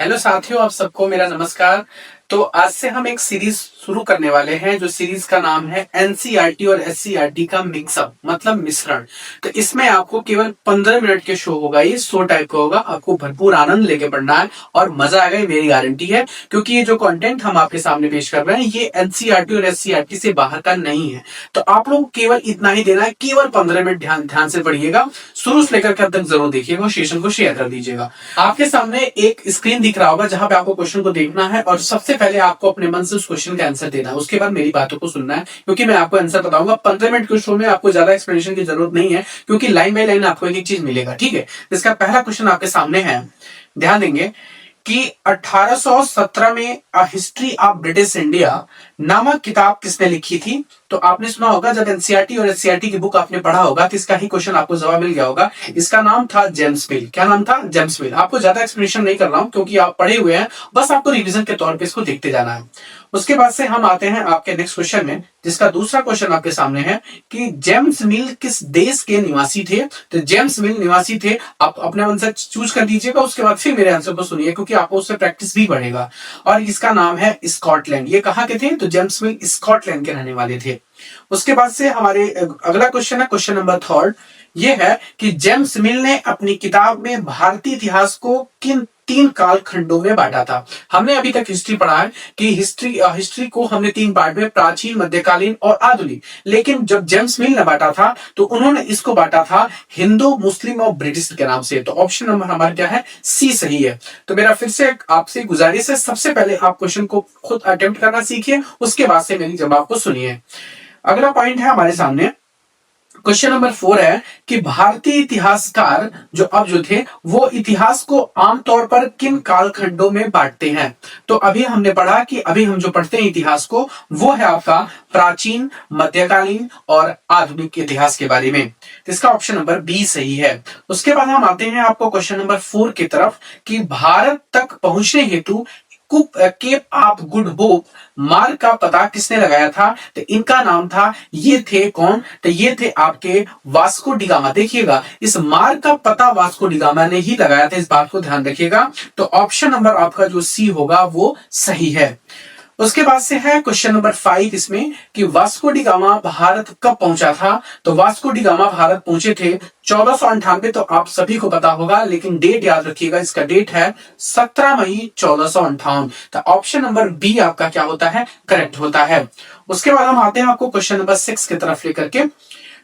Hello साथियों, आप सबको मेरा नमस्कार। तो आज से हम एक सीरीज शुरू करने वाले हैं जो सीरीज का नाम है एनसीईआरटी और एससीईआरटी का मिक्सअप मतलब मिश्रण। तो इसमें आपको केवल 15 मिनट के शो होगा, ये शो टाइप का होगा। आपको भरपूर आनंद लेके पढ़ना है और मजा आएगा, ये मेरी गारंटी है। क्योंकि ये जो कंटेंट हम आपके सामने पेश कर रहे हैं ये एनसीईआरटी और एससीईआरटी से बाहर का नहीं है। तो आप लोग केवल इतना ही देना है, केवल 15 मिनट ध्यान ध्यान से पढ़िएगा, शुरू से लेकर के अब तक जरूर देखिएगा और सेशन को शेयर कर दीजिएगा। आपके सामने एक स्क्रीन दिख रहा होगा जहां पे आपको क्वेश्चन को देखना है और सबसे पहले आपको अपने मन से उस क्वेश्चन का आंसर देना है। उसके बाद मेरी बातों को सुनना है, क्योंकि मैं आपको आंसर बताऊंगा। 15 मिनट के शो में आपको ज्यादा एक्सप्लेनेशन की जरूरत नहीं है, क्योंकि लाइन बाय लाइन आपको एक चीज मिलेगा। ठीक है, इसका पहला क्वेश्चन आपके सामने है, ध्यान देंगे कि 1817 में a history of British India नामक किताब किसने लिखी थी। तो आपने सुना होगा, जब एनसीईआरटी और एससीईआरटी की बुक आपने पढ़ा होगा तो इसका ही क्वेश्चन आपको जवाब मिल गया होगा। इसका नाम था जेम्स मिल। क्या नाम था? जेम्स मिल। आपको ज्यादा एक्सप्लेनेशन नहीं कर रहा हूं क्योंकि आप पढ़े हुए हैं, बस आपको रिवीजन के तौर पे इसको देखते जाना है। उसके बाद से हम आते हैं आपके नेक्स्ट क्वेश्चन में, जिसका दूसरा क्वेश्चन आपके सामने है कि जेम्स मिल किस देश के निवासी थे। तो जेम्स मिल निवासी थे, आप अपने मन से चूज कर दीजिएगा, उसके बाद फिर मेरे आंसर को सुनिए क्योंकि आपको उससे प्रैक्टिस भी बढ़ेगा। और इसका नाम है स्कॉटलैंड। ये कहां के थे? तो जेम्स मिल स्कॉटलैंड के रहने वाले थे। उसके बाद से हमारे अगला क्वेश्चन है, क्वेश्चन नंबर थर्ड। ये है कि जेम्स मिल ने अपनी किताब में भारतीय इतिहास को किन 3 कालखंडों में बांटा था। हमने अभी तक हिस्ट्री पढ़ा है कि हिस्ट्री को हमने 3 पार्ट में, प्राचीन, मध्यकालीन और आधुनिक। लेकिन जब जेम्स मिल ने बांटा था तो उन्होंने इसको बांटा था हिंदू, मुस्लिम और ब्रिटिश के नाम से। तो ऑप्शन नंबर हमारा क्या है? सी सही है। तो मेरा फिर से आपसे गुजारिश है, सबसे पहले आप क्वेश्चन को खुद अटेम्प्ट करना सीखिए, उसके बाद से मेरी जवाब को सुनिए। अगला पॉइंट है हमारे सामने, क्वेश्चन नंबर 4 है कि भारतीय इतिहासकार जो थे वो इतिहास को आमतौर पर किन कालखंडों में बांटते हैं। तो अभी हमने पढ़ा कि अभी हम जो पढ़ते हैं इतिहास को वो है आपका प्राचीन, मध्यकालीन और आधुनिक इतिहास के बारे में। तो इसका ऑप्शन नंबर बी सही है। उसके बाद हम आते हैं आपको क्वेश्चन नंबर 4 की तरफ कि भारत तक पहुंचने हेतु केप ऑफ गुड होप मार्ग का पता किसने लगाया था। तो इनका नाम था, ये थे कौन? तो ये थे आपके वास्को डी गामा। देखिएगा, इस मार्ग का पता वास्को डी गामा ने ही लगाया था, इस बात को ध्यान रखिएगा। तो ऑप्शन नंबर आपका जो सी होगा वो सही है। उसके बाद से है क्वेश्चन नंबर 5 इसमें कि वास्को डी गामा भारत कब पहुंचा था। तो वास्को डी गामा भारत पहुंचे थे 1498। तो आप सभी को पता होगा, लेकिन डेट याद रखिएगा, इसका डेट है 17 मई 1458। तो ऑप्शन नंबर बी आपका क्या होता है? करेक्ट होता है। उसके बाद हम आते हैं आपको क्वेश्चन नंबर 6 की तरफ लेकर के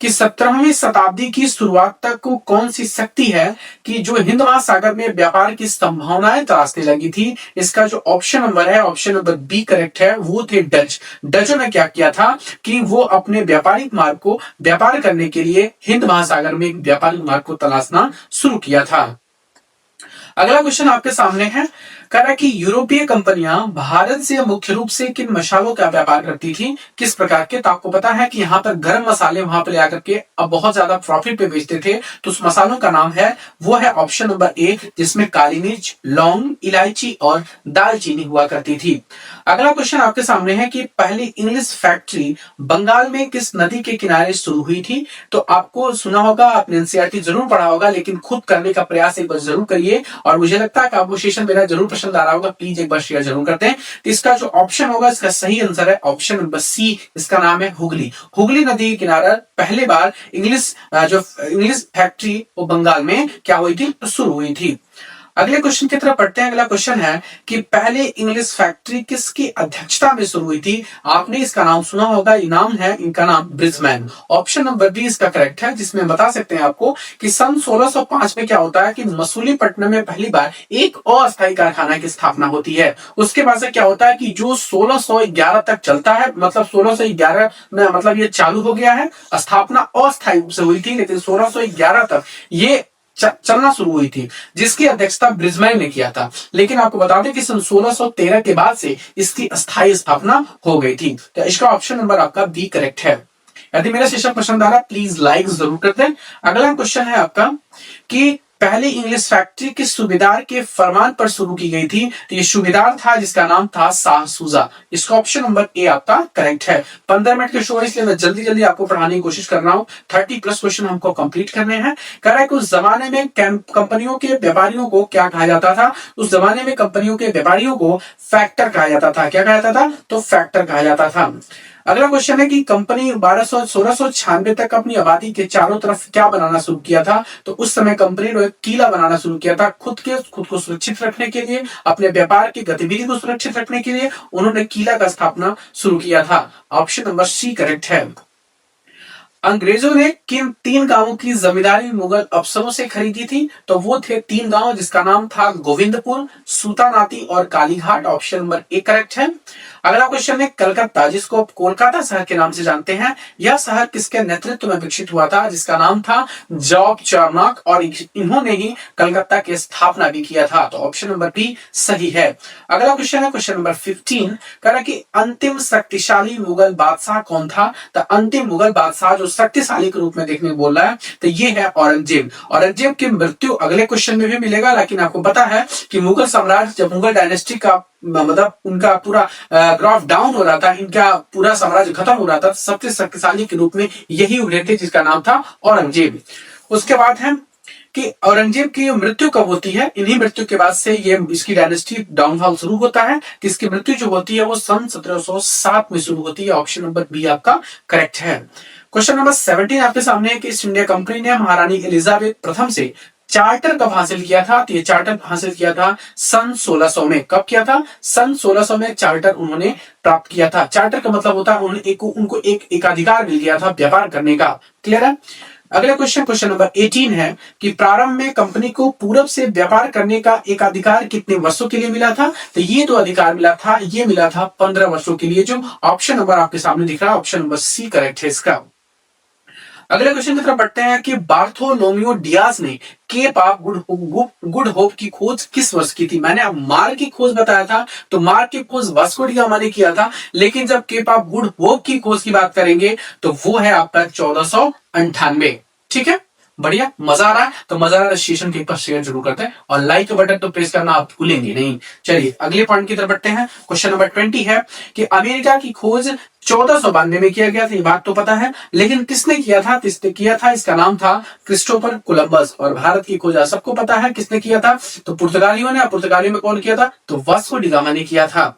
कि 17वीं शताब्दी की शुरुआत तक को कौन सी शक्ति है कि जो हिंद महासागर में व्यापार की संभावनाएं तलाशने लगी थी। इसका जो ऑप्शन नंबर है, ऑप्शन नंबर बी करेक्ट है, वो थे डच। डचों ने क्या किया था कि वो अपने व्यापारिक मार्ग को व्यापार करने के लिए हिंद महासागर में एक व्यापारिक मार्ग को तलाशना शुरू किया था। अगला क्वेश्चन आपके सामने है, कह रहा है कि यूरोपीय कंपनियां भारत से मुख्य रूप से किन मसालों का व्यापार करती थी, किस प्रकार के। तो आपको पता है कि यहाँ पर गर्म मसाले वहां पर आकर के अब बहुत ज्यादा प्रॉफिट पे बेचते थे। तो उस मसालों का नाम है, वो है ऑप्शन नंबर ए, जिसमें काली मिर्च, लौंग, इलायची और दालचीनी हुआ करती थी। अगला क्वेश्चन आपके सामने है कि पहली इंग्लिश फैक्ट्री बंगाल में किस नदी के किनारे शुरू हुई थी। तो आपको सुना होगा, आपने एनसीईआरटी जरूर पढ़ा होगा, लेकिन खुद करने का प्रयास एक बार जरूर करिए। और मुझे लगता है कि आपको सेशन मेरा जरूर पसंद आ रहा होगा, प्लीज एक बार शेयर जरूर करते हैं। तो इसका जो ऑप्शन होगा, इसका सही आंसर है ऑप्शन नंबर सी, इसका नाम है हुगली। हुगली नदी के किनारे पहले बार इंग्लिश फैक्ट्री वो बंगाल में क्या हुई थी? शुरू हुई थी। अगले क्वेश्चन की तरफ पढ़ते हैं। अगला क्वेश्चन है कि पहले इंग्लिश फैक्ट्री किसकी अध्यक्षता में शुरू हुई थी। आपने इसका नाम सुना होगा, ये नाम है, इनका नाम ब्रिजमैन। ऑप्शन नंबर बी इसका करेक्ट है, जिसमें बता सकते हैं आपको कि सन 1605 में क्या होता है कि मसूलीपट्टनम में पहली बार एक अस्थायी कारखाना की स्थापना होती है। उसके बाद से क्या होता है कि जो 1611 तक चलता है, मतलब 1611 में मतलब ये चालू हो गया है, स्थापना अस्थायी रूप से हुई थी, लेकिन 1611 तक ये चलना शुरू हुई थी, जिसकी अध्यक्षता ब्रिजमैन ने किया था। लेकिन आपको बता दें कि सन 1613 के बाद से इसकी अस्थायी स्थापना हो गई थी। तो इसका ऑप्शन नंबर आपका बी करेक्ट है। यदि मेरा सेशन पसंद आ रहा, प्लीज लाइक जरूर कर दें। अगला क्वेश्चन है आपका कि पहली इंग्लिश फैक्ट्री किस सूबेदार के फरमान पर शुरू की गई थी? तो ये सूबेदार था जिसका नाम था शाह सूजा। इसका ऑप्शन नंबर ए आपका करेक्ट है। 15 मिनट के शो है इसलिए मैं जल्दी जल्दी आपको पढ़ाने की कोशिश कर रहा हूँ। 30+ क्वेश्चन हमको कंप्लीट करने हैं। कह रहा है कि उस जमाने में कंपनियों के व्यापारियों को क्या कहा जाता था? उस जमाने में कंपनियों के व्यापारियों को फैक्टर कहा जाता था। क्या कहा जाता था? तो फैक्टर कहा जाता था। अगला क्वेश्चन है कि कंपनी 1696 तक अपनी आबादी के चारों तरफ क्या बनाना शुरू किया था? तो उस समय कंपनी ने एक किला बनाना शुरू किया था। खुद को सुरक्षित रखने के लिए, अपने व्यापार की गतिविधि को सुरक्षित रखने के लिए उन्होंने किला का स्थापना शुरू किया था। ऑप्शन नंबर सी करेक्ट है। अंग्रेजों ने किन 3 गांवों की जमींदारी मुगल अफसरों से खरीदी थी? तो वो थे 3 गांव जिसका नाम था गोविंदपुर, सूतानाती और Kalighat. Option number A correct है। अगला क्वेश्चन है कलकत्ता, जिसको आप कोलकाता शहर के नाम से जानते हैं, यह शहर किसके नेतृत्व में विकसित हुआ था? जिसका नाम था जॉब चार्नक और इन्होंने ही कलकत्ता की स्थापना भी किया था। तो ऑप्शन नंबर बी सही है। अगला क्वेश्चन है क्वेश्चन नंबर 15, कह रहा कि अंतिम शक्तिशाली मुगल बादशाह कौन था? तो अंतिम मुगल बादशाह जो शक्तिशाली के रूप में देखने को बोल रहा है तो ये है औरंगजेब। औरंगजेब की मृत्यु अगले क्वेश्चन में भी मिलेगा, लेकिन आपको पता है कि मुगल साम्राज्य जब मुगल डायनेस्टी का मतलब उनका पूरा ग्राफ डाउन हो रहा था, इनका पूरा साम्राज्य खत्म हो रहा था, सबसे शक्तिशाली के रूप में यही उभरे थे जिसका नाम था औरंगजेब। उसके बाद है कि औरंगजेब की मृत्यु कब होती है? इन्हीं मृत्यु के बाद से ये इसकी डायनेस्टी डाउनफॉल शुरू होता है। इसकी मृत्यु जो होती है वो सन 1707 में शुरू होती है। ऑप्शन नंबर बी आपका करेक्ट है। क्वेश्चन नंबर 17 आपके सामने है कि ईस्ट इंडिया कंपनी ने महारानी एलिजाबेथ प्रथम से चार्टर कब हासिल किया था? तो ये चार्टर हासिल किया था सन 1600 में। कब किया था? सन 1600 में चार्टर उन्होंने प्राप्त किया था। चार्टर का मतलब होता है उनको एक एकाधिकार मिल गया था व्यापार करने का। क्लियर है? अगला क्वेश्चन नंबर 18 है कि प्रारंभ में कंपनी को पूरब से व्यापार करने का एक अधिकार कितने वर्षों के लिए मिला था? तो ये तो अधिकार मिला था, ये मिला था 15 वर्षों के लिए। जो ऑप्शन नंबर आपके सामने दिख रहा है ऑप्शन नंबर सी करेक्ट है इसका। अगले क्वेश्चन की तरफ बढ़ते हैं कि बार्थोलोमियो डियाज ने केप ऑफ गुड होप की खोज किस वर्ष की थी? मैंने अब मार्ग की खोज बताया था, तो मार्ग की खोज वास्को डी गामा ने किया था, लेकिन जब केप ऑफ गुड होप की खोज की बात करेंगे तो वो है आपका 1498। ठीक है, बढ़िया, मजा आ रहा है? तो मजा आ रहा है स्टेशन के ऊपर शेयर जरूर करते हैं और लाइक का बटन तो प्रेस करना आप भूलेंगे नहीं। चलिए अगले पॉइंट की तरफ बढ़ते हैं। क्वेश्चन नंबर 20 है कि अमेरिका की खोज 1492 में किया गया था, ये बात तो पता है, लेकिन किसने किया था? इसका नाम था क्रिस्टोफर कोलंबस। और भारत की खोज सबको पता है किसने किया था? तो पुर्तगालियों ने। पुर्तगालियों में कौन किया था? तो वास्को डी गामा ने किया था।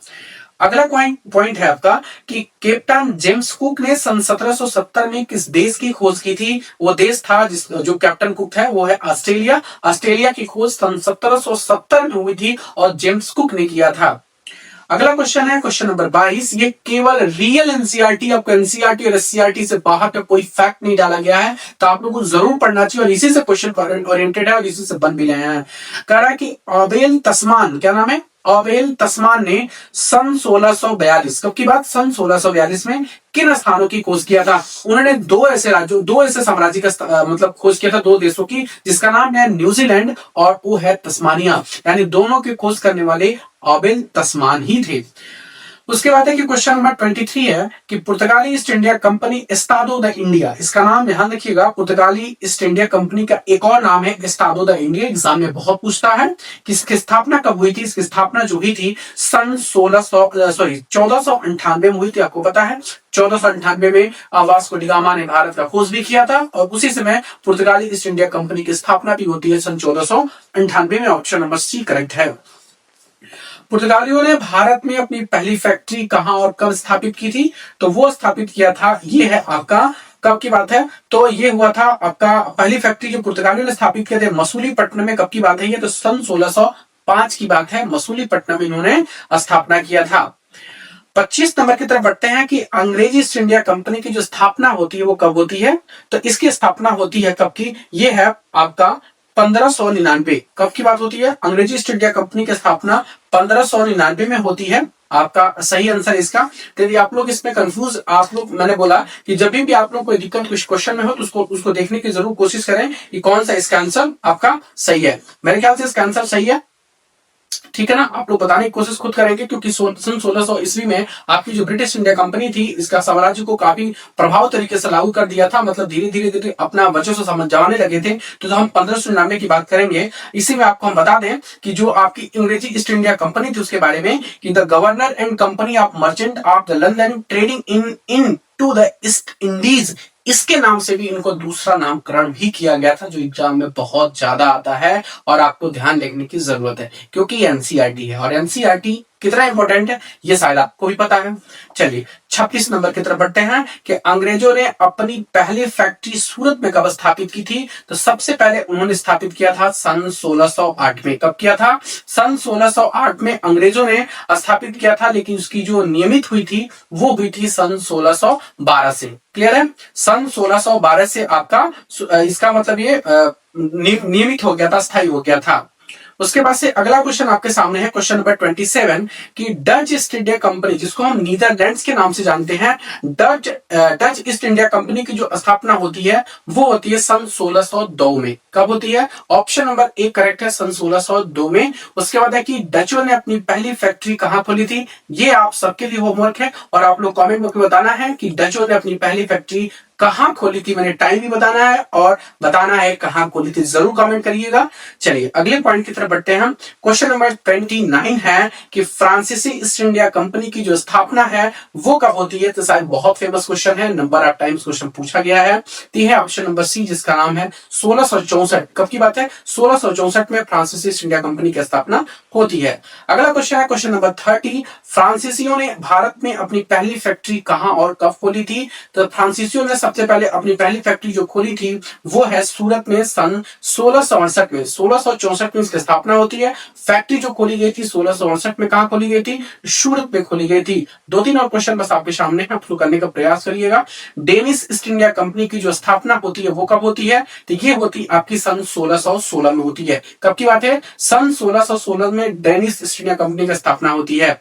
अगला पॉइंट है आपका कि कैप्टन जेम्स कुक ने सन 1770 में किस देश की खोज की थी? वो देश था जो कैप्टन कुक है वो है ऑस्ट्रेलिया। ऑस्ट्रेलिया की खोज सन 1770 में हुई थी और जेम्स कुक ने किया था। अगला क्वेश्चन है क्वेश्चन नंबर 22, ये केवल रियल एनसीईआरटी, आपको एनसीईआरटी और एससीईआरटी से बाहर का कोई फैक्ट नहीं डाला गया है, तो आप लोगों को जरूर पढ़ना चाहिए और इसी से क्वेश्चन ओरिएंटेड है और इसी से बन भी रहे हैं। कह रहा है कि अबेल तस्मान, क्या नाम है? अबेल तस्मान ने सन 1642, कब की बात? सन 1642 में किन स्थानों की खोज किया था? उन्होंने दो ऐसे साम्राज्य का मतलब खोज किया था, 2 देशों की, जिसका नाम है न्यूजीलैंड और वो है तस्मानिया। यानी दोनों की खोज करने वाले अबेल तस्मान ही थे। उसके बाद है कि क्वेश्चन नंबर 23 है कि पुर्तगाली East India company Estado da India, इसका नाम ध्यान रखिएगा। पुर्तगाली ईस्ट इंडिया कंपनी का एक और नाम है एस्टाडो द इंडिया। एग्जाम में बहुत पूछता है कि इसकी स्थापना कब हुई थी? इसकी स्थापना जो हुई थी सन 1498 में हुई थी। आपको पता है 1498 में वास्को डी गामा ने भारत का खोज भी किया था और उसी समय पुर्तगाली ईस्ट इंडिया कंपनी की स्थापना भी होती है सन 1498 में। ऑप्शन नंबर सी करेक्ट है। पुर्तगालियों ने भारत में अपनी पहली फैक्ट्री कहां और कब स्थापित की थी? तो वो स्थापित किया था, ये है आपका कब की बात है? तो ये हुआ था आपका पहली फैक्ट्री जो पुर्तगालियों ने स्थापित किया था मसूलीपट्टनम में। कब की बात है? ये तो सन 1605 की बात है। मसूलीपट्टनम में इन्होंने स्थापना किया था। 25 नंबर की तरफ बढ़ते हैं कि अंग्रेजी ईस्ट इंडिया कंपनी की जो स्थापना होती है वो कब होती है? तो इसकी स्थापना होती है कब की? ये है आपका 1599। कब की बात होती है? अंग्रेजी ईस्ट इंडिया कंपनी की स्थापना 1599 में होती है। आपका सही आंसर इसका। यदि आप लोग इसमें कंफ्यूज, आप लोग, मैंने बोला कि जब भी आप लोग कोई दिक्कत कुछ क्वेश्चन में हो तो उसको देखने की जरूर कोशिश करें कि कौन सा इसका आंसर आपका सही है। मेरे ख्याल से इसका आंसर सही है। ठीक है ना। आप लोग बताने की कोशिश खुद करेंगे, क्योंकि सन 1600 ईस्वी में आपकी जो ब्रिटिश इंडिया कंपनी थी, इसका साम्राज्य को काफी प्रभाव तरीके से लागू कर दिया था, मतलब धीरे धीरे धीरे अपना वर्चस्व समझाने लगे थे। तो जब हम 1599 की बात करेंगे, इसी में आपको हम बता दें कि जो आपकी अंग्रेजी ईस्ट इंडिया कंपनी थी उसके बारे में, कि the governor and company of merchant of the London trading into the East Indies, इसके नाम से भी इनको दूसरा नामकरण भी किया गया था, जो एग्जाम में बहुत ज्यादा आता है और आपको ध्यान रखने की जरूरत है, क्योंकि एनसीईआरटी है। और एनसीईआरटी कितना इंपॉर्टेंट है ये शायद आपको भी पता है। चलिए 26 नंबर की तरफ बढ़ते हैं कि अंग्रेजों ने अपनी पहली फैक्ट्री सूरत में कब स्थापित की थी। तो सबसे पहले उन्होंने स्थापित किया था सन 1608 में। कब किया था? सन 1608 में अंग्रेजों ने स्थापित किया था, लेकिन उसकी जो नियमित हुई थी वो हुई थी सन 1612 से। क्लियर है? सन 1612 से आपका इसका मतलब ये नियमित हो गया था, स्थायी हो गया था। उसके बाद से अगला क्वेश्चन आपके सामने है, क्वेश्चन नंबर 27, कि डच ईस्ट इंडिया कंपनी, जिसको हम नीदरलैंड्स के नाम से जानते हैं, डच ईस्ट इंडिया कंपनी की जो स्थापना होती है वो होती है सन 1602 में। कब होती है? ऑप्शन नंबर ए करेक्ट है, सन 1602 में। उसके बाद है कि डचों ने अपनी पहली फैक्ट्री कहां खोली थी। ये आप सबके लिए होमवर्क है और आप लोग कमेंट में बताना है कि डचों ने अपनी पहली फैक्ट्री कहां खोली थी। मैंने टाइम भी बताना है और बताना है कहां खोली थी, जरूर कमेंट करिएगा। चलिए अगले पॉइंट की तरफ बढ़ते हैं। क्वेश्चन नंबर 29 है कि फ्रांसीसी ईस्ट इंडिया कंपनी की जो स्थापना है वो कब होती है। तो शायद बहुत फेमस क्वेश्चन है, नंबर ऑफ टाइम्स क्वेश्चन पूछा गया है। तो यह है ऑप्शन नंबर सी, जिसका नाम है 1664। कब की बात है? 1664 में फ्रांसीसी ईस्ट इंडिया कंपनी की स्थापना होती है। अगला क्वेश्चन है क्वेश्चन नंबर 30, फ्रांसीसियों ने भारत में अपनी पहली फैक्ट्री कहां और कब खोली थी। तो फ्रांसीसियों ने सबसे पहले अपनी पहली फैक्ट्री जो खोली थी वो है सूरत में सन 1668 में। 1664 में इसकी स्थापना होती है। फैक्ट्री जो खोली गई थी 1668 में, कहां खोली गई थी? सूरत में खोली गई थी। 2-3 और क्वेश्चन बस आपके सामने है, आप करने का प्रयास करिएगा। डेनिश ईस्ट इंडिया कंपनी की जो स्थापना होती है वो कब होती है? तो ये होती आपकी सन 1616 में होती है। कब की बात है? सन 1616 में डेनिश ईस्ट इंडिया कंपनी की स्थापना होती है।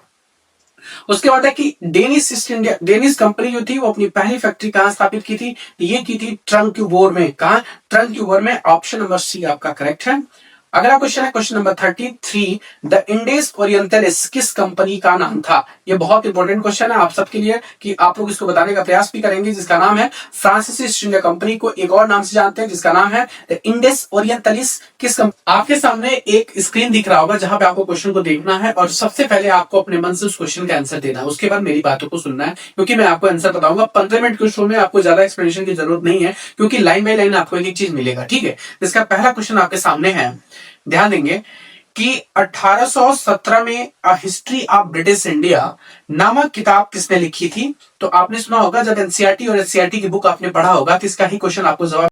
उसके बाद है कि डेनिश कंपनी जो थी वो अपनी पहली फैक्ट्री कहां स्थापित की थी? ये की थी ट्रंक्यूबोर में। कहां? ट्रंक्यूबोर में। ऑप्शन नंबर सी आपका करेक्ट है। अगला क्वेश्चन है क्वेश्चन नंबर 33, द इंडेस ओरिएंटलिस किस कंपनी का नाम था। ये बहुत इंपॉर्टेंट क्वेश्चन है आप सबके लिए, कि आप लोग इसको बताने का प्रयास भी करेंगे, जिसका नाम है फ्रांसीसी ईस्ट इंडिया कंपनी को एक और नाम से जानते हैं, जिसका नाम है द इंडेस ओरिएंटलिस किस आपके सामने एक स्क्रीन दिख रहा होगा जहां पे आपको क्वेश्चन को देखना है और सबसे पहले आपको अपने मन से उस क्वेश्चन का आंसर देना है। उसके बाद मेरी बातों को सुनना है, क्योंकि मैं आपको आंसर बताऊंगा। 15 मिनट के शो में आपको ज्यादा एक्सप्लेनेशन की जरूरत नहीं है, क्योंकि लाइन बाय लाइन आपको एक चीज मिलेगा। ठीक है, इसका पहला क्वेश्चन आपके सामने है, ध्यान देंगे कि 1817 में a history of British India नामक किताब किसने लिखी थी। तो आपने सुना होगा, जब एनसीईआरटी और एससीईआरटी की बुक आपने पढ़ा होगा तो इसका ही क्वेश्चन आपको जवाब